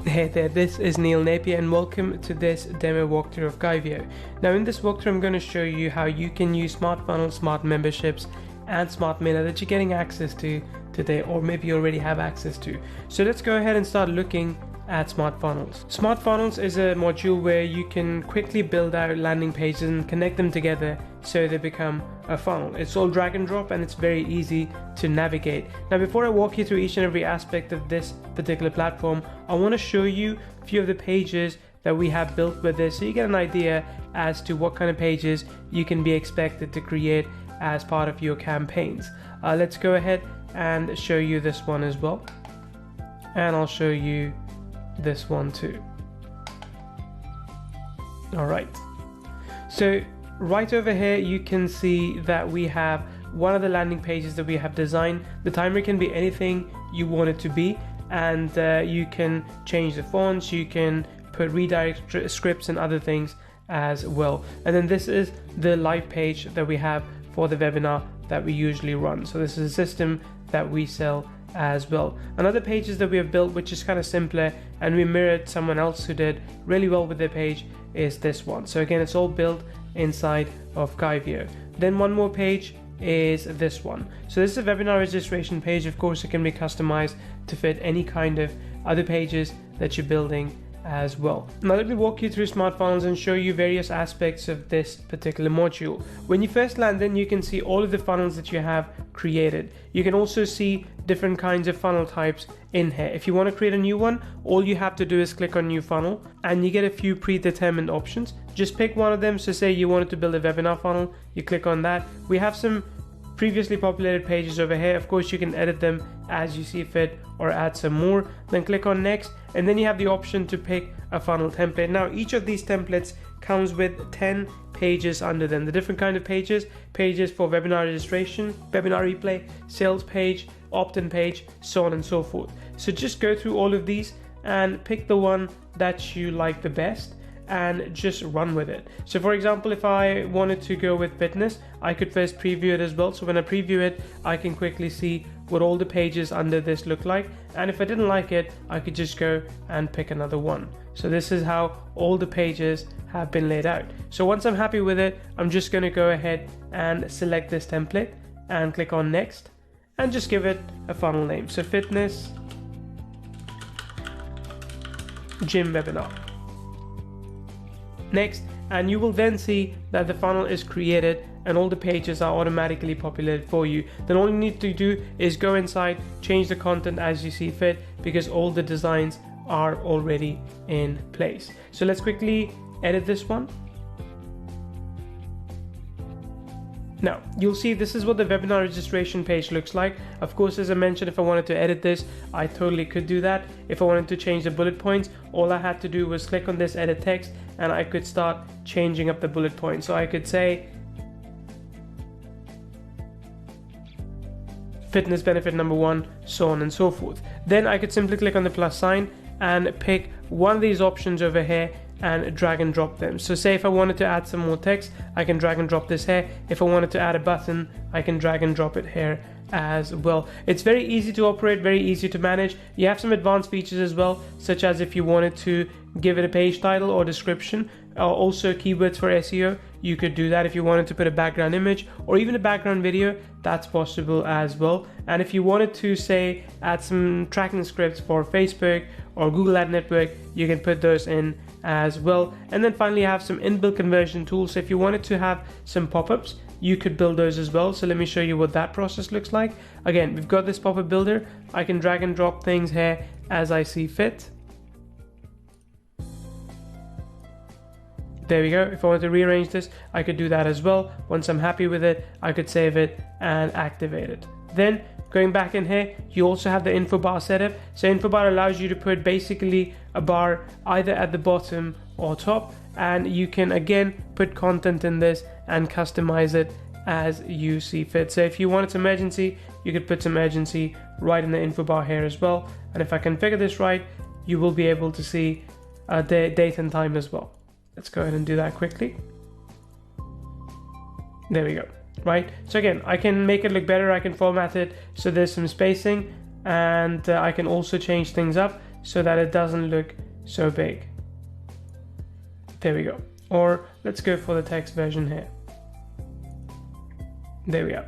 Hey there, this is Neil Napier and welcome to this demo walkthrough of Guivio. Now in this walkthrough I'm going to show you how you can use Smart Funnels, Smart Memberships and Smart Mailer that you're getting access to today, or maybe you already have access to. So let's go ahead and start looking at Smart Funnels. Smart Funnels is a module where you can quickly build out landing pages and connect them together so they become a funnel. It's all drag and drop and it's very easy to navigate. Now before I walk you through each and every aspect of this particular platform, I want to show you a few of the pages that we have built with this so you get an idea as to what kind of pages you can be expected to create as part of your campaigns. Let's go ahead and show you this one as well, and I'll show you this one too. All right, so right over here you can see that we have one of the landing pages that we have designed. The timer can be anything you want it to be, and you can change the fonts, you can put redirect scripts and other things as well. And then this is the live page that we have for the webinar that we usually run. So this is a system that we sell as well. Another pages that we have built, which is kind of simpler, and we mirrored someone else who did really well with their page, is this one. So again, it's all built inside of Guivio. Then one more page is this one. So this is a webinar registration page. Of course, it can be customized to fit any kind of other pages that you're building as well. Now let me walk you through Smart Funnels and show you various aspects of this particular module. When you first land in, you can see all of the funnels that you have created. You can also see different kinds of funnel types in here. If you want to create a new one, all you have to do is click on new funnel and you get a few predetermined options. Just pick one of them. So say you wanted to build a webinar funnel, you click on that. We have some previously populated pages over here. Of course, you can edit them as you see fit or add some more. Then click on next, and then you have the option to pick a funnel template. Now each of these templates comes with 10 pages under them. The different kind of pages for webinar registration, webinar replay, sales page, opt-in page, so on and so forth. So just go through all of these and pick the one that you like the best and just run with it. So for example, if I wanted to go with fitness, I could first preview it as well. So when I preview it, I can quickly see what all the pages under this look like. And if I didn't like it, I could just go and pick another one. So this is how all the pages have been laid out. So once I'm happy with it, I'm just going to go ahead and select this template and click on next and just give it a funnel name. So fitness gym webinar. Next, and you will then see that the funnel is created and all the pages are automatically populated for you. Then all you need to do is go inside, change the content as you see fit, because all the designs are already in place. So let's quickly edit this one. Now you'll see this is what the webinar registration page looks like. Of course, as I mentioned, if I wanted to edit this, I totally could do that. If I wanted to change the bullet points, all I had to do was click on this edit text and I could start changing up the bullet points. So I could say fitness benefit number 1, so on and so forth. Then I could simply click on the plus sign and pick one of these options over here and drag and drop them. So say if I wanted to add some more text, I can drag and drop this here. If I wanted to add a button, I can drag and drop it here as well. It's very easy to operate, very easy to manage. You have some advanced features as well, such as if you wanted to give it a page title or description, also keywords for SEO, you could do that. If you wanted to put a background image or even a background video, that's possible as well. And if you wanted to say add some tracking scripts for Facebook or Google Ad Network, you can put those in as well. And then finally, you have some inbuilt conversion tools. So if you wanted to have some pop-ups, you could build those as well. So let me show you what that process looks like. Again, we've got this pop-up builder. I can drag and drop things here as I see fit. There we go. If I want to rearrange this, I could do that as well. Once I'm happy with it, I could save it and activate it. Then going back in here, you also have the info bar setup. So info bar allows you to put basically a bar either at the bottom or top, and you can again put content in this and customize it as you see fit. So if you wanted some urgency, you could put some urgency right in the info bar here as well. And if I configure this right, you will be able to see the date and time as well. Let's go ahead and do that quickly. There we go. Right, so again, I can make it look better. I can format it so there's some spacing, and I can also change things up. so that it doesn't look so big. There we go. Or let's go for the text version here. There we are.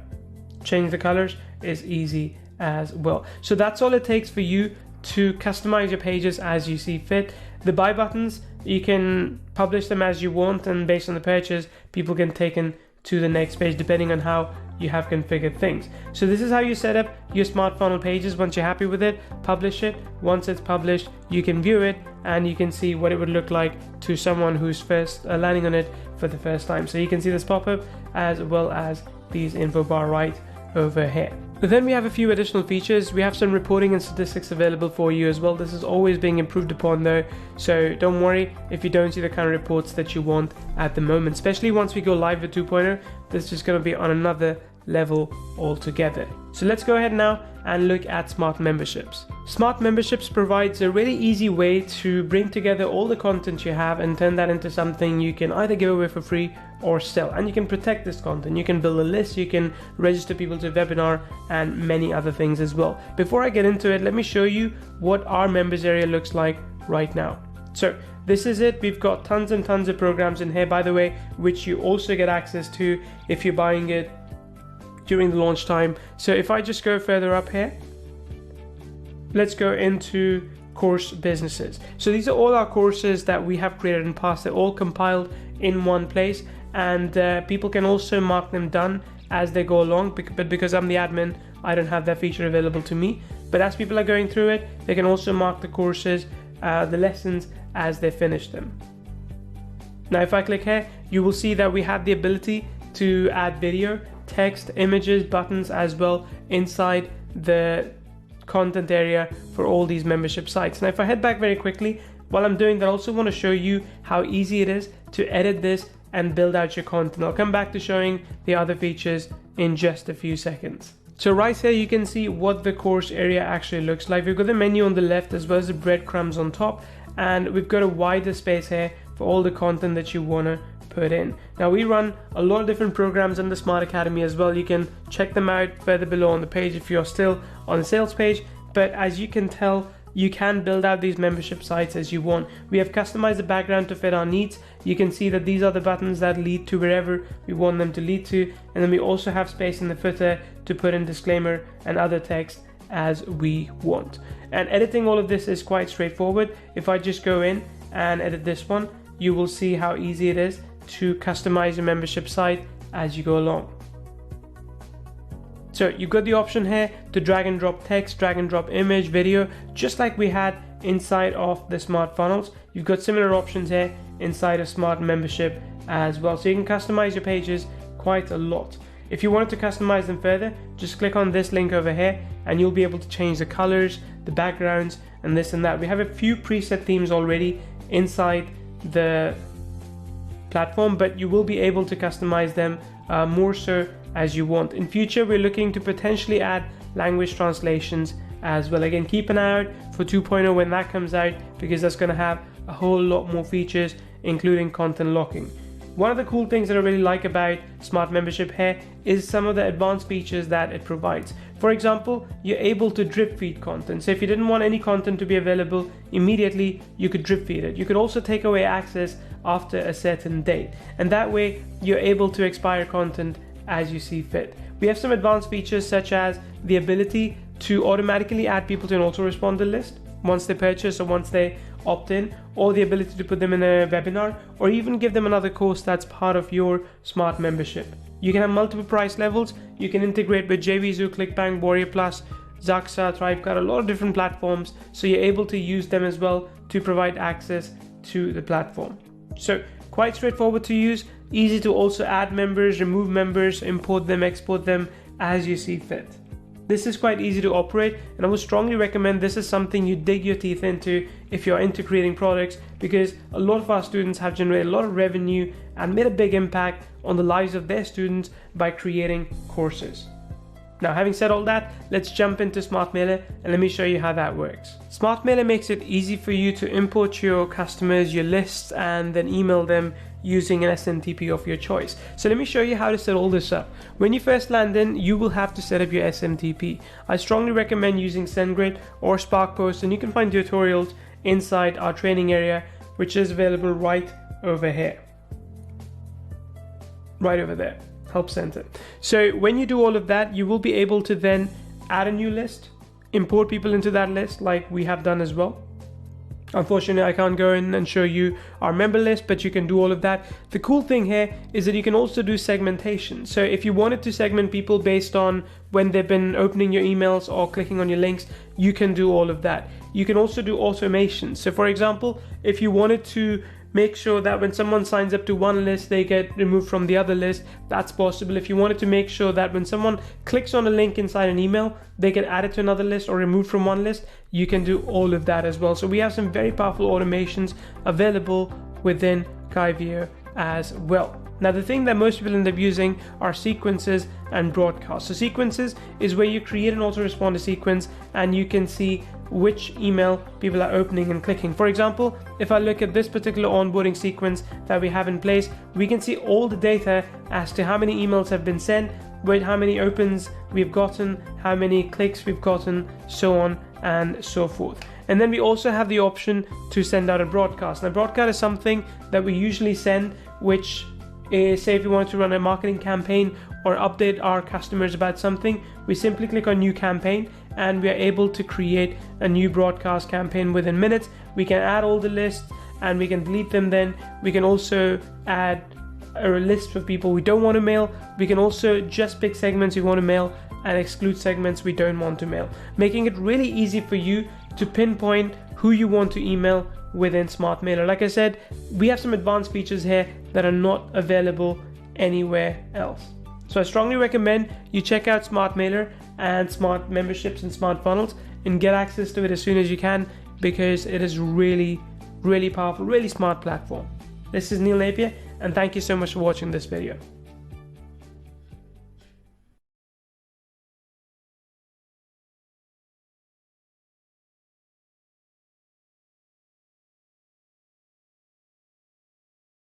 Change the colors is easy as well. So that's all it takes for you to customize your pages as you see fit. The buy buttons, you can publish them as you want, and based on the purchase, people can take in to the next page depending on how you have configured things. So this is how you set up your Smart Funnel pages. Once you're happy with it, publish it. Once it's published, you can view it and you can see what it would look like to someone who's first landing on it for the first time. So you can see this pop-up as well as these info bar right over here. But then we have a few additional features. We have some reporting and statistics available for you as well. This is always being improved upon though, so don't worry if you don't see the kind of reports that you want at the moment, especially once we go live with 2.0. This is going to be on another level altogether. So let's go ahead now and look at Smart Memberships. Smart Memberships provides a really easy way to bring together all the content you have and turn that into something you can either give away for free or sell. And you can protect this content. You can build a list, you can register people to a webinar, and many other things as well. Before I get into it, let me show you what our members area looks like right now. So this is it. We've got tons and tons of programs in here, by the way, which you also get access to if you're buying it during the launch time. So if I just go further up here, let's go into course businesses. So these are all our courses that we have created in the past. They're all compiled in one place, and people can also mark them done as they go along, but because I'm the admin, I don't have that feature available to me. But as people are going through it, they can also mark the courses, the lessons, as they finish them. Now if I click here, you will see that we have the ability to add video, text, images, buttons as well inside the content area for all these membership sites. Now if I head back very quickly, while I'm doing that, I also want to show you how easy it is to edit this and build out your content. I'll come back to showing the other features in just a few seconds. So right here you can see what the course area actually looks like. We've got the menu on the left as well as the breadcrumbs on top, and we've got a wider space here for all the content that you want to put in. Now we run a lot of different programs in the Smart Academy as well. You can check them out further below on the page if you're still on the sales page, but as you can tell, you can build out these membership sites as you want. We have customized the background to fit our needs. You can see that these are the buttons that lead to wherever we want them to lead to, and then we also have space in the footer to put in disclaimer and other text as we want. And editing all of this is quite straightforward. If I just go in and edit this one, you will see how easy it is to customize your membership site as you go along. So you've got the option here to drag and drop text, drag and drop image, video, just like we had inside of the Smart Funnels. You've got similar options here inside of Smart Membership as well. So you can customize your pages quite a lot. If you wanted to customize them further, just click on this link over here and you'll be able to change the colors, the backgrounds, and this and that. We have a few preset themes already inside the platform, but you will be able to customize them more so as you want. In future, we're looking to potentially add language translations as well. Again, keep an eye out for 2.0 when that comes out, because that's going to have a whole lot more features, including content locking. One of the cool things that I really like about Smart Membership here is some of the advanced features that it provides. For example, you're able to drip feed content. So if you didn't want any content to be available immediately, you could drip feed it. You could also take away access after a certain date, and that way you're able to expire content as you see fit. We have some advanced features such as the ability to automatically add people to an autoresponder list once they purchase or once they opt in, or the ability to put them in a webinar, or even give them another course that's part of your Smart Membership. You can have multiple price levels. You can integrate with JVZoo, ClickBank, Warrior Plus, Zaxa, Thrivecart, a lot of different platforms, so you're able to use them as well to provide access to the platform. So quite straightforward to use, easy to also add members, remove members, import them, export them as you see fit. This is quite easy to operate, and I would strongly recommend this is something you dig your teeth into if you're into creating products, because a lot of our students have generated a lot of revenue and made a big impact on the lives of their students by creating courses. Now, having said all that, let's jump into Smart Mailer and let me show you how that works. Smart Mailer makes it easy for you to import your customers, your lists, and then email them using an SMTP of your choice. So let me show you how to set all this up. When you first land in, you will have to set up your SMTP. I strongly recommend using SendGrid or SparkPost, and you can find tutorials inside our training area, which is available right over here. Right over there, Help Center. So when you do all of that, you will be able to then add a new list, import people into that list like we have done as well. Unfortunately, I can't go in and show you our member list, but you can do all of that. The cool thing here is that you can also do segmentation. So if you wanted to segment people based on when they've been opening your emails or clicking on your links, you can do all of that. You can also do automation. So for example, if you wanted to make sure that when someone signs up to one list, they get removed from the other list, that's possible. If you wanted to make sure that when someone clicks on a link inside an email, they get added to another list or removed from one list, you can do all of that as well. So we have some very powerful automations available within Klaviyo as well. Now, the thing that most people end up using are sequences and broadcasts. So sequences is where you create an autoresponder sequence and you can see which email people are opening and clicking. For example, if I look at this particular onboarding sequence that we have in place, we can see all the data as to how many emails have been sent, with how many opens we've gotten, how many clicks we've gotten, so on and so forth. And then we also have the option to send out a broadcast. Now, broadcast is something that we usually send, which is, say if you want to run a marketing campaign or update our customers about something, we simply click on new campaign and we are able to create a new broadcast campaign within minutes. We can add all the lists and we can delete them. Then we can also add a list of people we don't want to mail. We can also just pick segments we want to mail and exclude segments we don't want to mail, making it really easy for you to pinpoint who you want to email within Smart Mailer. Like I said, we have some advanced features here that are not available anywhere else. So I strongly recommend you check out Smart Mailer and Smart Memberships and Smart Funnels and get access to it as soon as you can, because it is really, really powerful, really smart platform. This is Neil Napier, and thank you so much for watching this video.